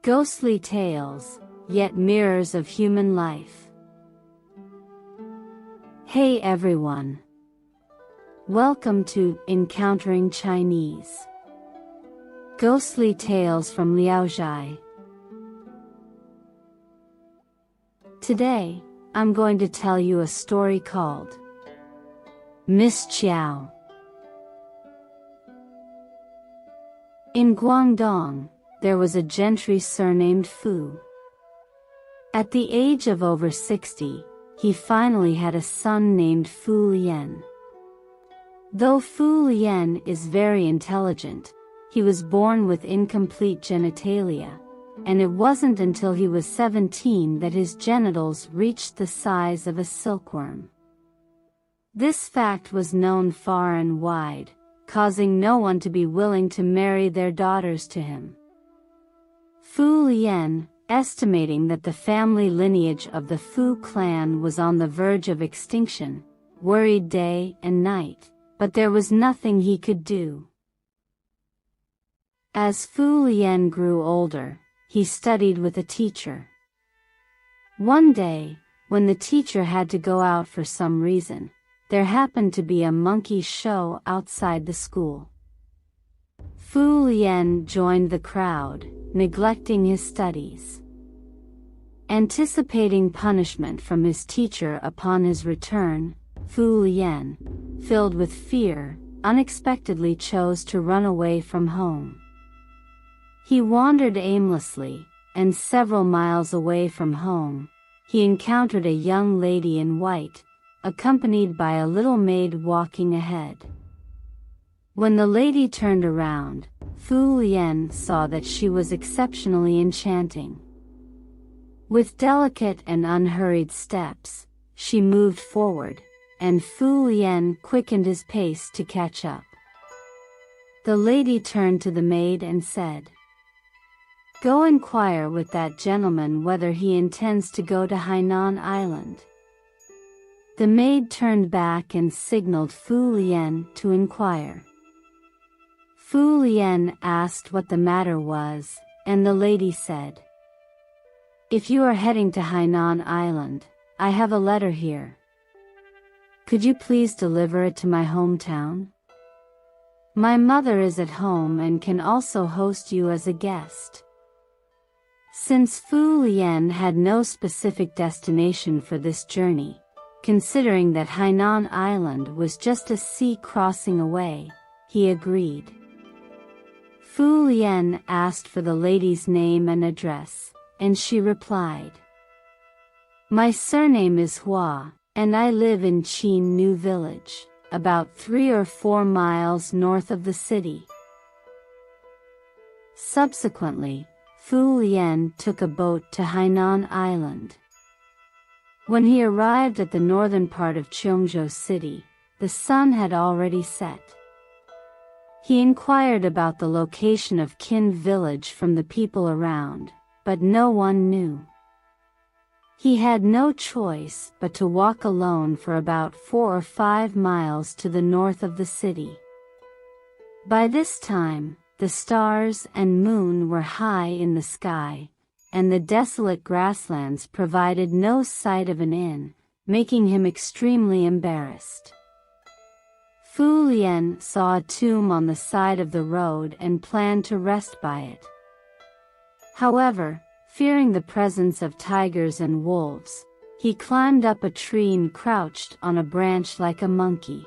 Ghostly tales, yet mirrors of human life. Hey everyone! Welcome to Encountering Chinese. Ghostly Tales from Zhai. Today, I'm going to tell you a story called Miss Qiao. In Guangdong, there was a gentry surnamed Fu. At the age of over 60, he finally had a son named Fu Lian. Though Fu Lian is very intelligent, he was born with incomplete genitalia, and it wasn't until he was 17 that his genitals reached the size of a silkworm. This fact was known far and wide, causing no one to be willing to marry their daughters to him. Fu Lian, estimating that the family lineage of the Fu clan was on the verge of extinction, worried day and night, but there was nothing he could do. As Fu Lian grew older, he studied with a teacher. One day, when the teacher had to go out for some reason, there happened to be a monkey show outside the school. Fu Lian joined the crowd, neglecting his studies. Anticipating punishment from his teacher upon his return, Fu Lian, filled with fear, unexpectedly chose to run away from home. He wandered aimlessly, and several miles away from home, he encountered a young lady in white, accompanied by a little maid walking ahead. When the lady turned around, Fu Lian saw that she was exceptionally enchanting. With delicate and unhurried steps, she moved forward, and Fu Lian quickened his pace to catch up. The lady turned to the maid and said, "Go inquire with that gentleman whether he intends to go to Hainan Island." The maid turned back and signaled Fu Lian to inquire. Fu Lian asked what the matter was, and the lady said, "If you are heading to Hainan Island, I have a letter here. Could you please deliver it to my hometown? My mother is at home and can also host you as a guest." Since Fu Lian had no specific destination for this journey, considering that Hainan Island was just a sea crossing away, he agreed. Fu Lian asked for the lady's name and address, and she replied, "My surname is Hua, and I live in Qin New Village, about 3 or 4 miles north of the city." Subsequently, Fu Lian took a boat to Hainan Island. When he arrived at the northern part of Qiao City, the sun had already set. He inquired about the location of Qin Village from the people around, but no one knew. He had no choice but to walk alone for about 4 or 5 miles to the north of the city. By this time, the stars and moon were high in the sky, and the desolate grasslands provided no sight of an inn, making him extremely embarrassed. Fu Lian saw a tomb on the side of the road and planned to rest by it. However, fearing the presence of tigers and wolves, he climbed up a tree and crouched on a branch like a monkey.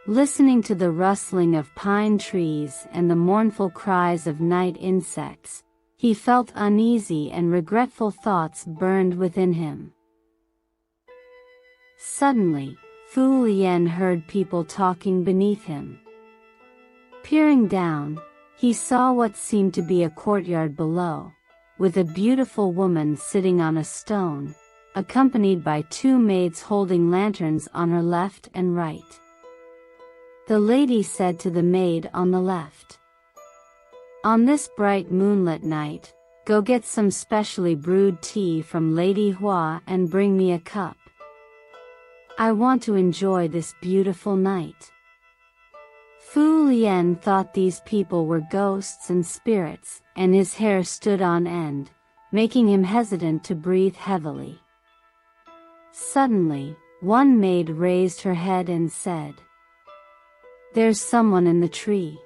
Listening to the rustling of pine trees and the mournful cries of night insects, he felt uneasy and regretful thoughts burned within him. Suddenly, Fu Lian heard people talking beneath him. Peering down, he saw what seemed to be a courtyard below, with a beautiful woman sitting on a stone, accompanied by 2 maids holding lanterns on her left and right. The lady said to the maid on the left, "On this bright moonlit night, go get some specially brewed tea from Lady Hua and bring me a cup. I want to enjoy this beautiful night." Fu Lian thought these people were ghosts and spirits, and his hair stood on end, making him hesitant to breathe heavily. Suddenly, one maid raised her head and said, "There's someone in the tree."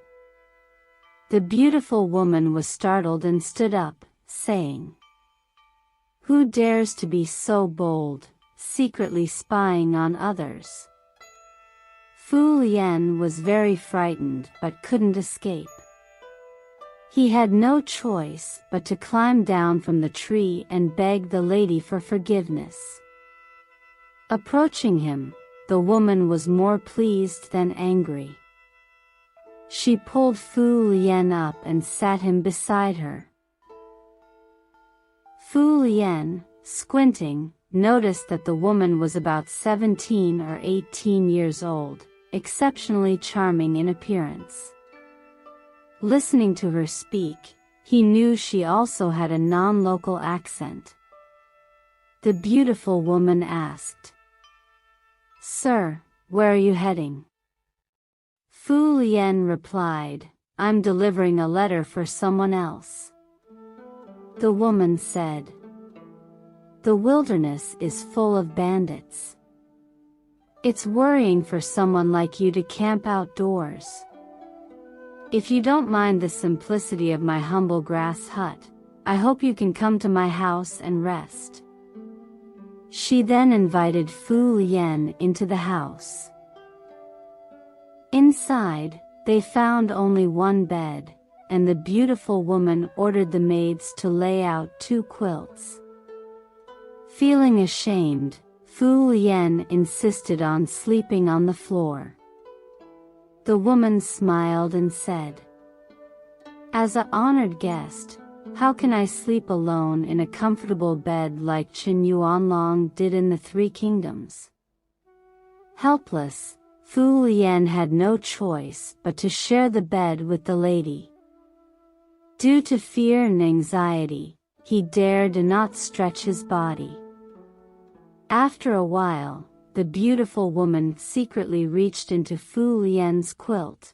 The beautiful woman was startled and stood up, saying, "Who dares to be so bold, secretly spying on others?" Fu Lian was very frightened but couldn't escape. He had no choice but to climb down from the tree and beg the lady for forgiveness. Approaching him, the woman was more pleased than angry. She pulled Fu Lian up and sat him beside her. Fu Lian, squinting, noticed that the woman was about 17 or 18 years old, exceptionally charming in appearance. Listening to her speak, he knew she also had a non-local accent. The beautiful woman asked, "Sir, where are you heading?" Fu Lian replied, "I'm delivering a letter for someone else." The woman said, "The wilderness is full of bandits. It's worrying for someone like you to camp outdoors. If you don't mind the simplicity of my humble grass hut, I hope you can come to my house and rest." She then invited Fu Lian into the house. Inside, they found only one bed, and the beautiful woman ordered the maids to lay out 2 quilts. Feeling ashamed, Fu Lian insisted on sleeping on the floor. The woman smiled and said, "As an honored guest, how can I sleep alone in a comfortable bed like Chen Yuanlong did in the 3 kingdoms?" Helpless, Fu Lian had no choice but to share the bed with the lady. Due to fear and anxiety, he dared not stretch his body. After a while, the beautiful woman secretly reached into Fu Lian's quilt.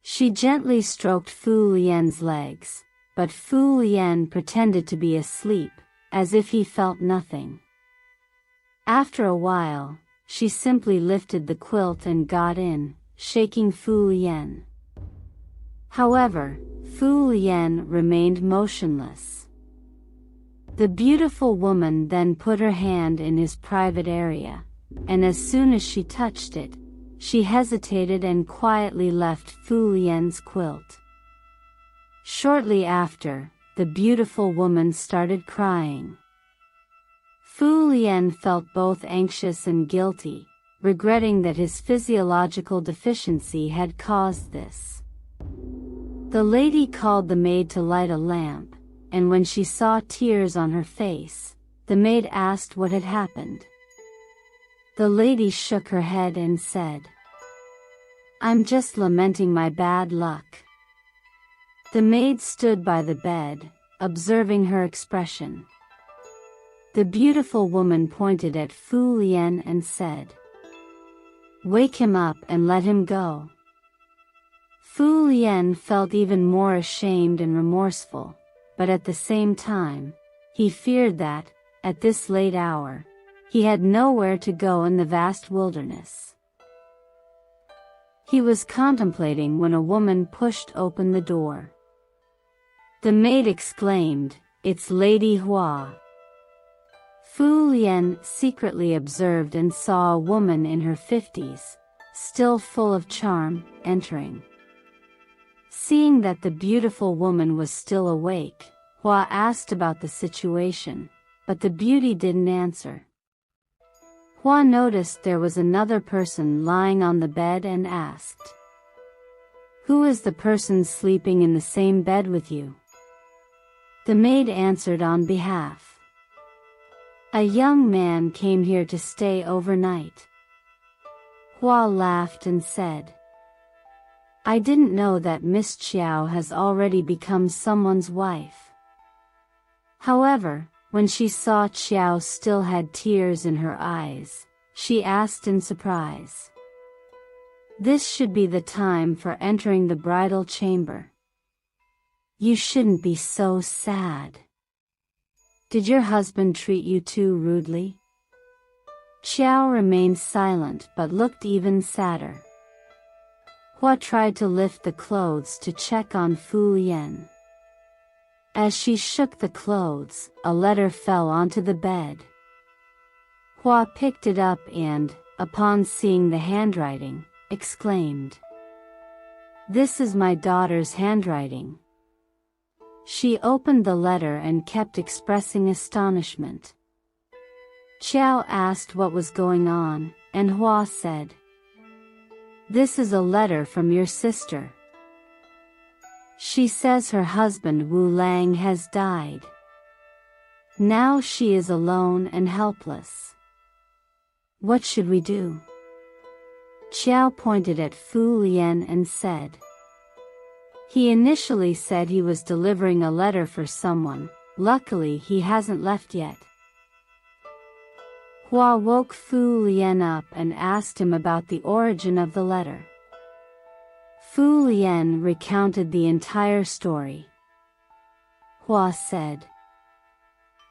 She gently stroked Fu Lian's legs, but Fu Lian pretended to be asleep, as if he felt nothing. After a while, she simply lifted the quilt and got in, shaking Fu Lian. However, Fu Lian remained motionless. The beautiful woman then put her hand in his private area, and as soon as she touched it, she hesitated and quietly left Fu Lian's quilt. Shortly after, the beautiful woman started crying. Fu Lian felt both anxious and guilty, regretting that his physiological deficiency had caused this. The lady called the maid to light a lamp, and when she saw tears on her face, the maid asked what had happened. The lady shook her head and said, "I'm just lamenting my bad luck." The maid stood by the bed, observing her expression. The beautiful woman pointed at Fu Lian and said, "Wake him up and let him go." Fu Lian felt even more ashamed and remorseful, but at the same time, he feared that, at this late hour, he had nowhere to go in the vast wilderness. He was contemplating when a woman pushed open the door. The maid exclaimed, "It's Lady Hua." Fu Lian secretly observed and saw a woman in her 50s, still full of charm, entering. Seeing that the beautiful woman was still awake, Hua asked about the situation, but the beauty didn't answer. Hua noticed there was another person lying on the bed and asked, "Who is the person sleeping in the same bed with you?" The maid answered on behalf. "A young man came here to stay overnight." Hua laughed and said, "I didn't know that Miss Qiao has already become someone's wife." However, when she saw Qiao still had tears in her eyes, she asked in surprise, This should be the time for entering the bridal chamber. You shouldn't be so sad. Did your husband treat you too rudely? Qiao remained silent but looked even sadder. Hua tried to lift the clothes to check on Fu Yan. As she shook the clothes, a letter fell onto the bed. Hua picked it up and, upon seeing the handwriting, exclaimed, "This is my daughter's handwriting." She opened the letter and kept expressing astonishment. Qiao asked what was going on, and Hua said, "This is a letter from your sister. She says her husband Wu Lang has died. Now she is alone and helpless. What should we do?" Qiao pointed at Fu Yan and said, "He initially said he was delivering a letter for someone. Luckily he hasn't left yet." Hua woke Fu Yan up and asked him about the origin of the letter. Fu Yan recounted the entire story. Hua said,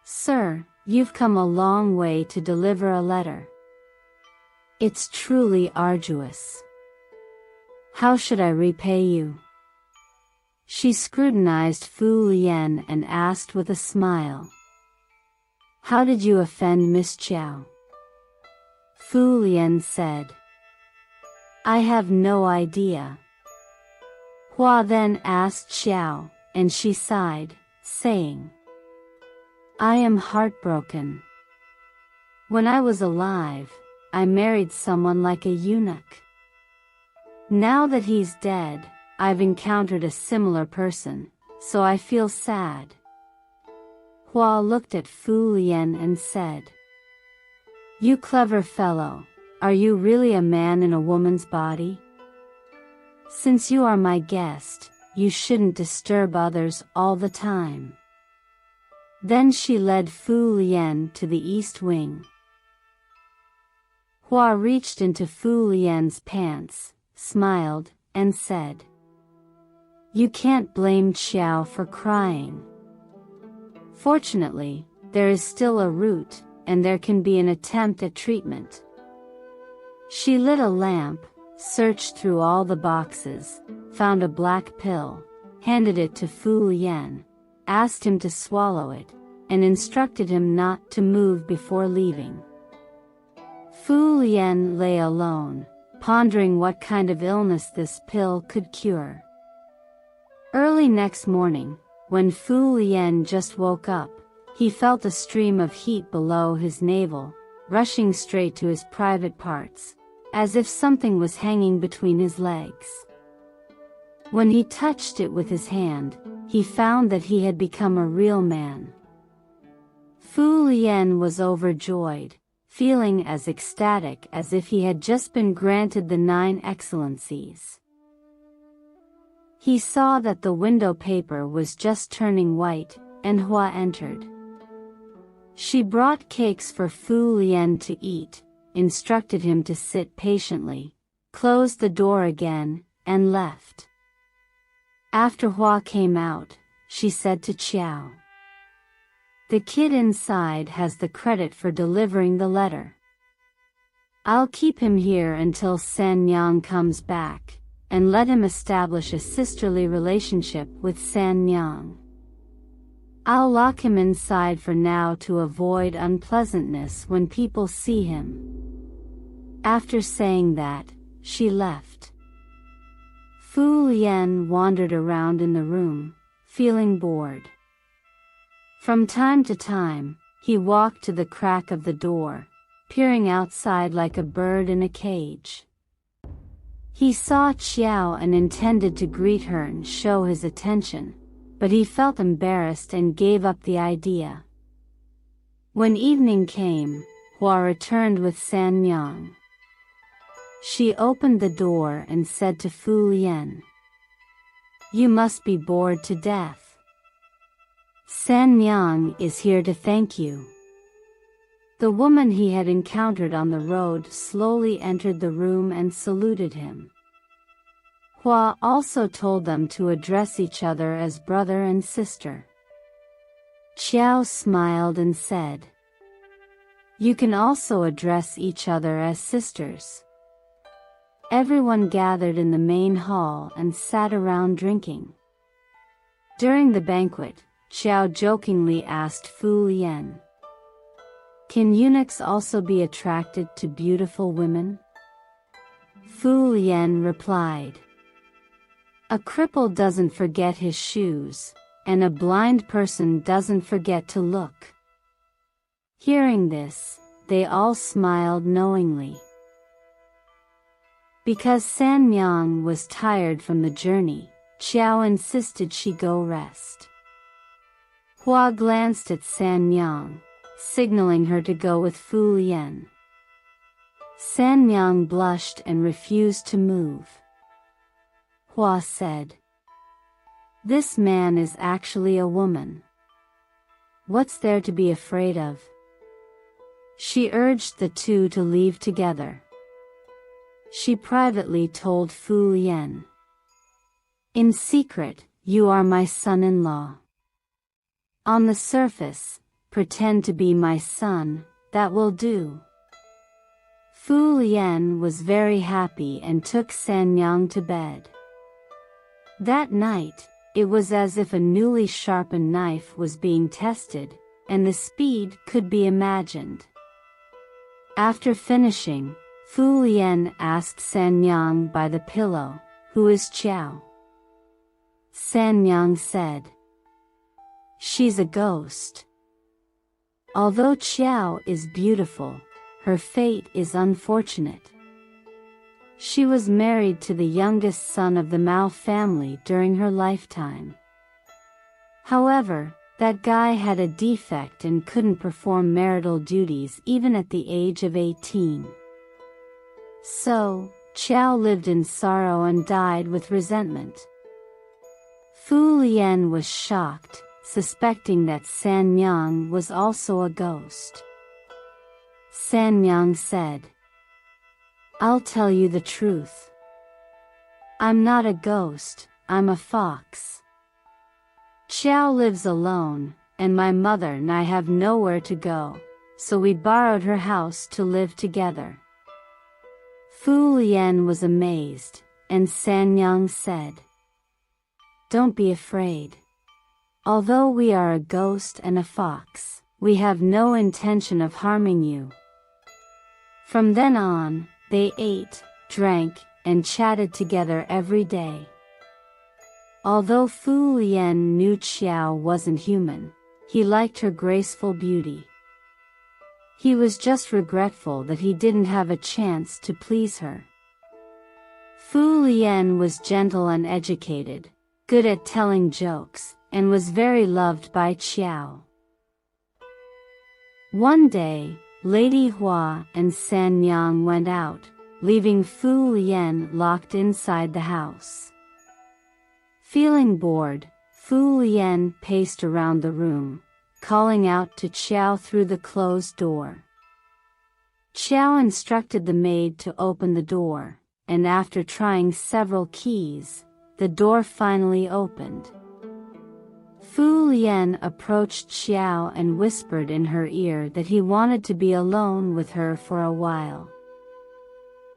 "Sir, you've come a long way to deliver a letter. It's truly arduous. How should I repay you?" She scrutinized Fu Yan and asked with a smile, "How did you offend Miss Qiao?" Fu Yan said, "I have no idea." Hua then asked Qiao, and she sighed, saying, "I am heartbroken. When I was alive, I married someone like a eunuch. Now that he's dead, I've encountered a similar person, so I feel sad." Hua looked at Fu Yan and said, "You clever fellow, are you really a man in a woman's body? Since you are my guest, you shouldn't disturb others all the time." Then she led Fu Yan to the east wing. Hua reached into Fu Yan's pants, smiled, and said, "You can't blame Qiao for crying. Fortunately, there is still a root, and there can be an attempt at treatment." She lit a lamp, searched through all the boxes, found a black pill, handed it to Fu Yan, asked him to swallow it, and instructed him not to move before leaving. Fu Yan lay alone, pondering what kind of illness this pill could cure. Early next morning, when Fu Yan just woke up, he felt a stream of heat below his navel, rushing straight to his private parts, as if something was hanging between his legs. When he touched it with his hand, he found that he had become a real man. Fu Yan was overjoyed, feeling as ecstatic as if he had just been granted the 9 excellencies. He saw that the window paper was just turning white, and Hua entered. She brought cakes for Fu Yan to eat, instructed him to sit patiently, closed the door again, and left. After Hua came out, she said to Qiao, "The kid inside has the credit for delivering the letter. I'll keep him here until San Yang comes back, and let him establish a sisterly relationship with San Yang. I'll lock him inside for now to avoid unpleasantness when people see him." After saying that, she left. Fu Yan wandered around in the room, feeling bored. From time to time, he walked to the crack of the door, peering outside like a bird in a cage. He saw Qiao and intended to greet her and show his attention, but he felt embarrassed and gave up the idea. When evening came, Hua returned with San Yang. She opened the door and said to Fu Yan, "You must be bored to death. San Yang is here to thank you." The woman he had encountered on the road slowly entered the room and saluted him. Hua also told them to address each other as brother and sister. Qiao smiled and said, "You can also address each other as sisters." Everyone gathered in the main hall and sat around drinking. During the banquet, Qiao jokingly asked Fu Lian, "Can eunuchs also be attracted to beautiful women?" Fu Lian replied, "A cripple doesn't forget his shoes, and a blind person doesn't forget to look." Hearing this, they all smiled knowingly. Because San Myang was tired from the journey, Qiao insisted she go rest. Hua glanced at San Myang, signaling her to go with Fu Lian. San Myang blushed and refused to move. Hua said, "This man is actually a woman. What's there to be afraid of?" She urged the two to leave together. She privately told Fu Lian, "In secret, you are my son-in-law. On the surface, pretend to be my son, that will do." Fu Lian was very happy and took San Yang to bed. That night, it was as if a newly sharpened knife was being tested, and the speed could be imagined. After finishing, Fu Lian asked San Yang by the pillow, "Who is Qiao?" San Yang said, "She's a ghost. Although Qiao is beautiful, her fate is unfortunate. She was married to the youngest son of the Mao family during her lifetime. However, that guy had a defect and couldn't perform marital duties even at the age of 18. So, Qiao lived in sorrow and died with resentment." Fu Lian was shocked, suspecting that San Yang was also a ghost. San Yang said, "I'll tell you the truth. I'm not a ghost, I'm a fox. Qiao lives alone, and my mother and I have nowhere to go, so we borrowed her house to live together." Fu Lian was amazed, and San Yang said, "Don't be afraid. Although we are a ghost and a fox, we have no intention of harming you." From then on, they ate, drank, and chatted together every day. Although Fu Lian knew Qiao wasn't human, he liked her graceful beauty. He was just regretful that he didn't have a chance to please her. Fu Lian was gentle and educated, good at telling jokes, and was very loved by Qiao. One day, Lady Hua and San Yang went out, leaving Fu Lian locked inside the house. Feeling bored, Fu Lian paced around the room, calling out to Qiao through the closed door. Qiao instructed the maid to open the door, and after trying several keys, the door finally opened. Fu Lian approached Qiao and whispered in her ear that he wanted to be alone with her for a while.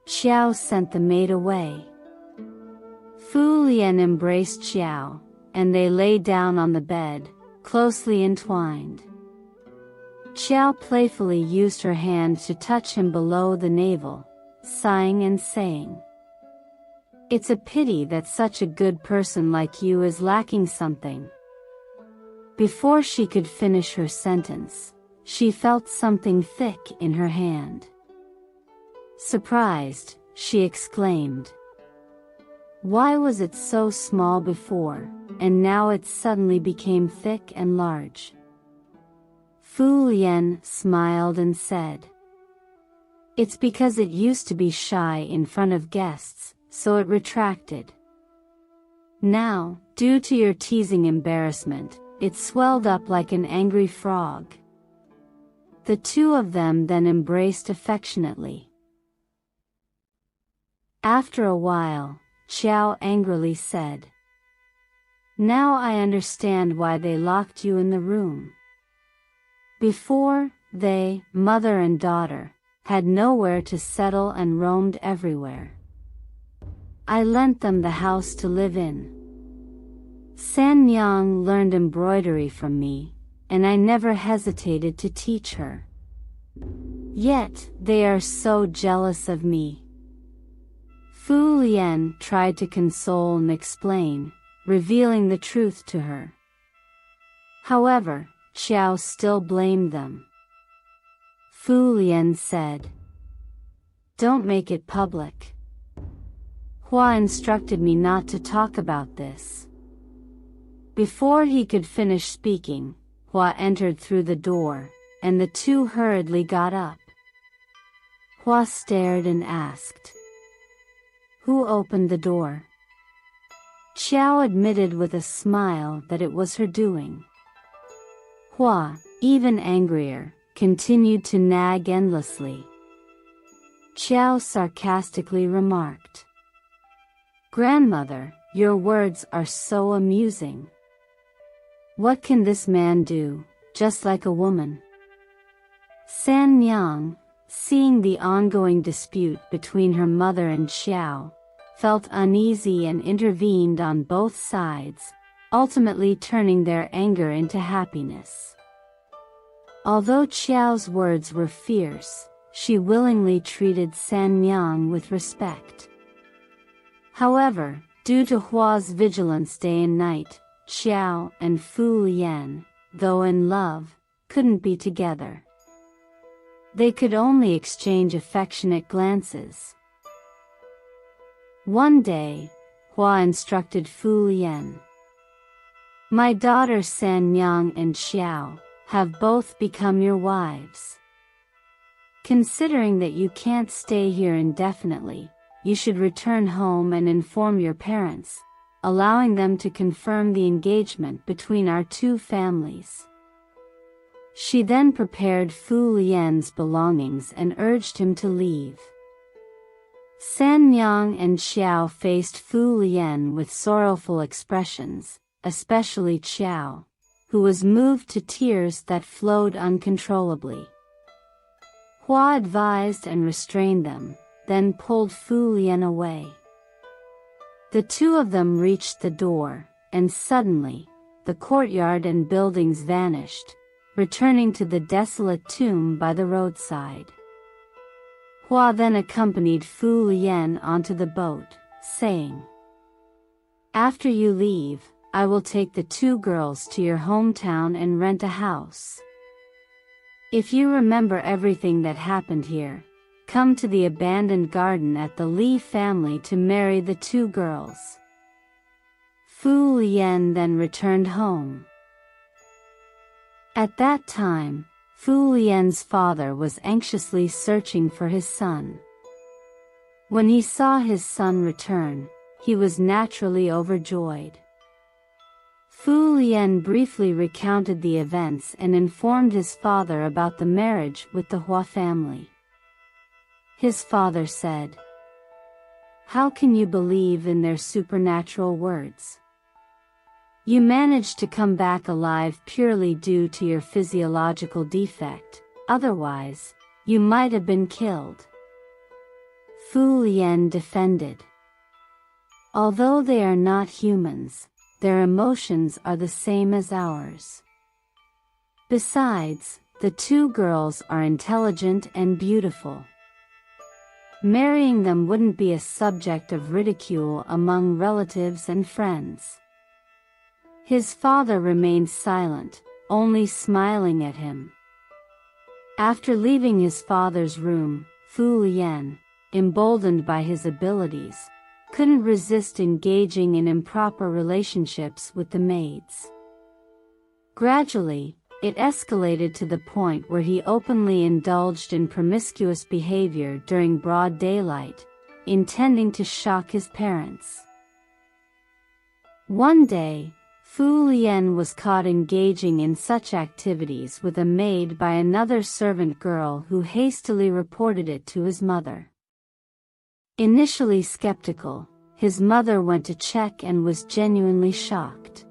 Qiao sent the maid away. Fu Lian embraced Qiao, and they lay down on the bed, closely entwined. Qiao playfully used her hand to touch him below the navel, sighing and saying, "It's a pity that such a good person like you is lacking something." Before she could finish her sentence, she felt something thick in her hand. Surprised, she exclaimed, "Why was it so small before, and now it suddenly became thick and large?" Fu Lian smiled and said, "It's because it used to be shy in front of guests, so it retracted. Now, due to your teasing embarrassment, it swelled up like an angry frog." The two of them then embraced affectionately. After a while, Qiao angrily said. Now I understand why they locked you in the room. Before, they, mother and daughter, had nowhere to settle and roamed everywhere. I lent them the house to live in. San Yang learned embroidery from me, and I never hesitated to teach her. Yet, they are so jealous of me. Fu Lian tried to console and explain, revealing the truth to her. However, Qiao still blamed them. Fu Lian said, "Don't make it public. Hua instructed me not to talk about this." Before he could finish speaking, Hua entered through the door, and the two hurriedly got up. Hua stared and asked, "Who opened the door?" Qiao admitted with a smile that it was her doing. Hua, even angrier, continued to nag endlessly. Qiao sarcastically remarked, "Grandmother, your words are so amusing. What can this man do, just like a woman?" San Yang, seeing the ongoing dispute between her mother and Qiao, felt uneasy and intervened on both sides, ultimately turning their anger into happiness. Although Qiao's words were fierce, she willingly treated San Yang with respect. However, due to Hua's vigilance day and night, Qiao and Fu Lian, though in love, couldn't be together. They could only exchange affectionate glances. One day, Hua instructed Fu Lian, "My daughter San Yang and Qiao have both become your wives. Considering that you can't stay here indefinitely, you should return home and inform your parents, allowing them to confirm the engagement between our two families." She then prepared Fu Lian's belongings and urged him to leave. San Yang and Qiao faced Fu Lian with sorrowful expressions, especially Qiao, who was moved to tears that flowed uncontrollably. Hua advised and restrained them, then pulled Fu Lian away. The two of them reached the door, and suddenly, the courtyard and buildings vanished, returning to the desolate tomb by the roadside. Hua then accompanied Fu Lian onto the boat, saying, "After you leave, I will take the two girls to your hometown and rent a house. If you remember everything that happened here, come to the abandoned garden at the Li family to marry the two girls." Fu Lian then returned home. At that time, Fu Lian's father was anxiously searching for his son. When he saw his son return, he was naturally overjoyed. Fu Lian briefly recounted the events and informed his father about the marriage with the Hua family. His father said, "How can you believe in their supernatural words? You managed to come back alive purely due to your physiological defect, otherwise, you might have been killed." Fu Lian defended, "Although they are not humans, their emotions are the same as ours. Besides, the two girls are intelligent and beautiful. Marrying them wouldn't be a subject of ridicule among relatives and friends." His father remained silent, only smiling at him. After leaving his father's room, Fu Lian, emboldened by his abilities, couldn't resist engaging in improper relationships with the maids. Gradually, it escalated to the point where he openly indulged in promiscuous behavior during broad daylight, intending to shock his parents. One day, Fu Lian was caught engaging in such activities with a maid by another servant girl who hastily reported it to his mother. Initially skeptical, his mother went to check and was genuinely shocked.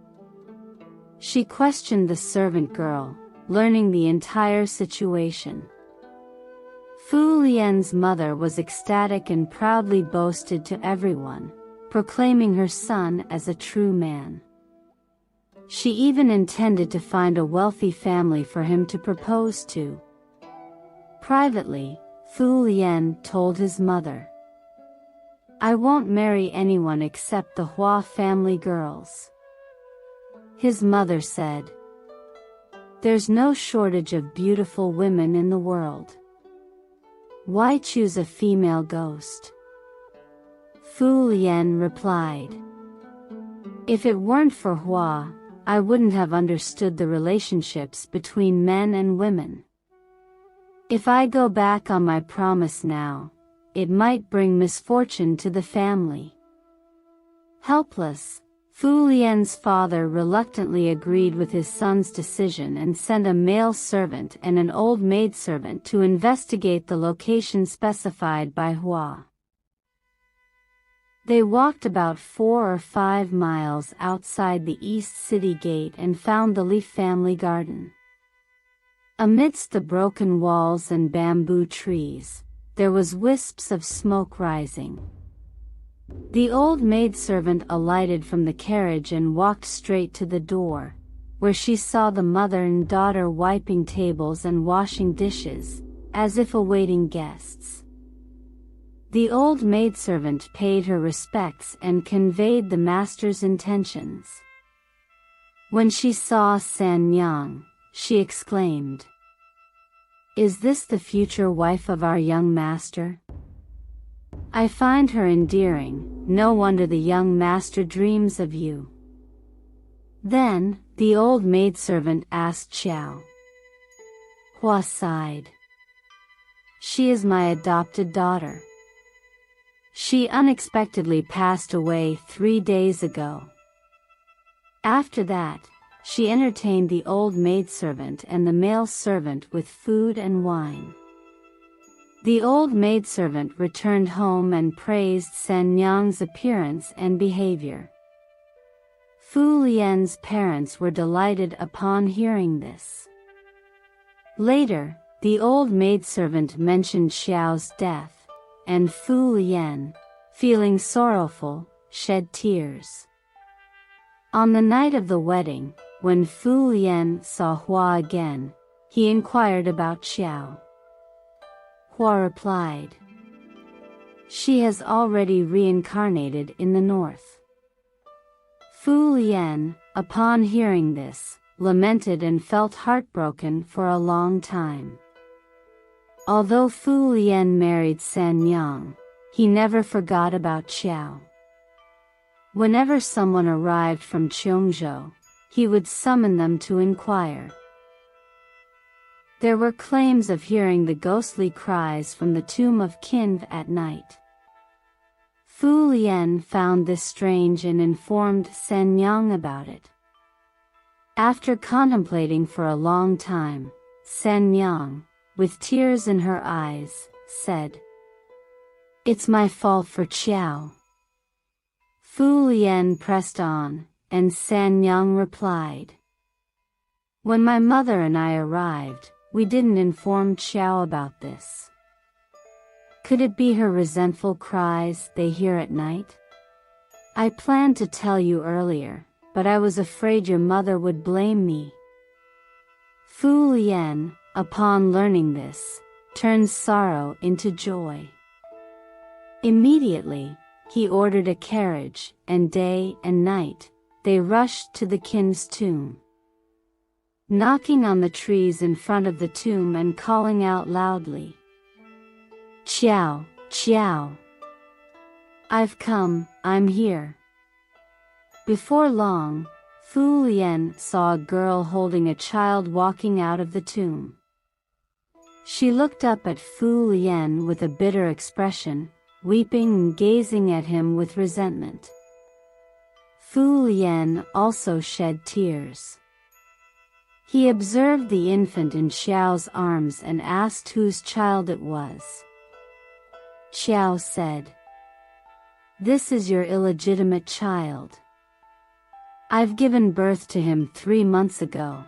She questioned the servant girl, learning the entire situation. Fu Lian's mother was ecstatic and proudly boasted to everyone, proclaiming her son as a true man. She even intended to find a wealthy family for him to propose to. Privately, Fu Lian told his mother, "I won't marry anyone except the Hua family girls." His mother said, "There's no shortage of beautiful women in the world. Why choose a female ghost?" Fu Lian replied, "If it weren't for Hua, I wouldn't have understood the relationships between men and women. If I go back on my promise now, it might bring misfortune to the family." Helpless, Fu Lian's father reluctantly agreed with his son's decision and sent a male servant and an old maidservant to investigate the location specified by Hua. They walked about 4 or 5 miles outside the East City Gate and found the Li family garden. Amidst the broken walls and bamboo trees, there was wisps of smoke rising. The old maidservant alighted from the carriage and walked straight to the door, where she saw the mother and daughter wiping tables and washing dishes, as if awaiting guests. The old maidservant paid her respects and conveyed the master's intentions. When she saw San Yang, she exclaimed, "Is this the future wife of our young master? I find her endearing, no wonder the young master dreams of you." Then, the old maidservant asked Qiao. Hua sighed. "She is my adopted daughter. She unexpectedly passed away 3 days ago." After that, she entertained the old maidservant and the male servant with food and wine. The old maidservant returned home and praised San Yang's appearance and behavior. Fu Lian's parents were delighted upon hearing this. Later, the old maidservant mentioned Qiao's death, and Fu Lian, feeling sorrowful, shed tears. On the night of the wedding, when Fu Lian saw Hua again, he inquired about Qiao. Hua replied, "She has already reincarnated in the north." Fu Lian, upon hearing this, lamented and felt heartbroken for a long time. Although Fu Lian married San Yang, he never forgot about Qiao. Whenever someone arrived from Cheongzhou, he would summon them to inquire. There were claims of hearing the ghostly cries from the tomb of Qin at night. Fu Lian found this strange and informed San Yang about it. After contemplating for a long time, San Yang, with tears in her eyes, said, "It's my fault for Qiao." Fu Lian pressed on, and San Yang replied, "When my mother and I arrived, we didn't inform Qiao about this. Could it be her resentful cries they hear at night? I planned to tell you earlier, but I was afraid your mother would blame me." Fu Lian, upon learning this, turned sorrow into joy. Immediately, he ordered a carriage, and day and night, they rushed to the Qin's tomb. Knocking on the trees in front of the tomb and calling out loudly, "Qiao, Qiao! I've come, I'm here." Before long, Fu Lian saw a girl holding a child walking out of the tomb. She looked up at Fu Lian with a bitter expression, weeping and gazing at him with resentment. Fu Lian also shed tears. He observed the infant in Qiao's arms and asked whose child it was. Qiao said, This is your illegitimate child. I've given birth to him 3 months ago."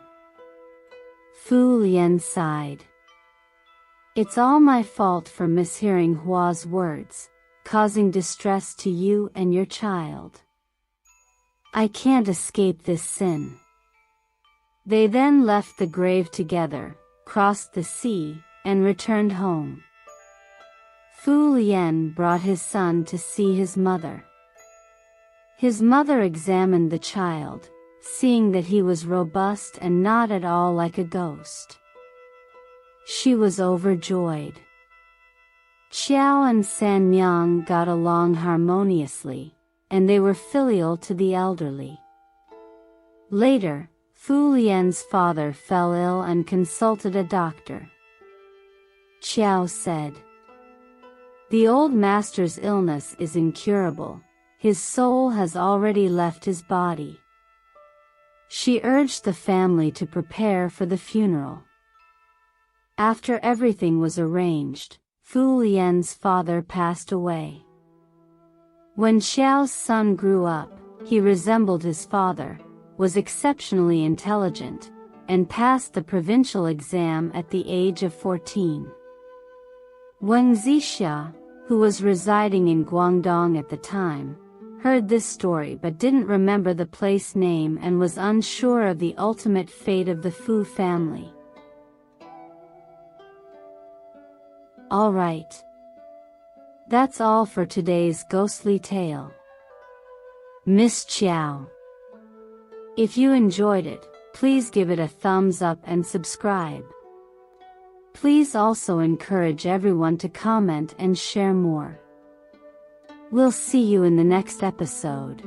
Fu Lian sighed. "It's all my fault for mishearing Hua's words, causing distress to you and your child. I can't escape this sin." They then left the grave together, crossed the sea, and returned home. Fu Lian brought his son to see his mother. His mother examined the child, seeing that he was robust and not at all like a ghost. She was overjoyed. Qiao and San Miang got along harmoniously, and they were filial to the elderly. Later, Fu Lian's father fell ill and consulted a doctor. Qiao said, "The old master's illness is incurable. His soul has already left his body." She urged the family to prepare for the funeral. After everything was arranged, Fu Lian's father passed away. When Xiao's son grew up, he resembled his father, was exceptionally intelligent, and passed the provincial exam at the age of 14. Wang Zixia, who was residing in Guangdong at the time, heard this story but didn't remember the place name and was unsure of the ultimate fate of the Fu family. Alright. That's all for today's ghostly tale. Miss Qiao. If you enjoyed it, please give it a thumbs up and subscribe. Please also encourage everyone to comment and share more. We'll see you in the next episode.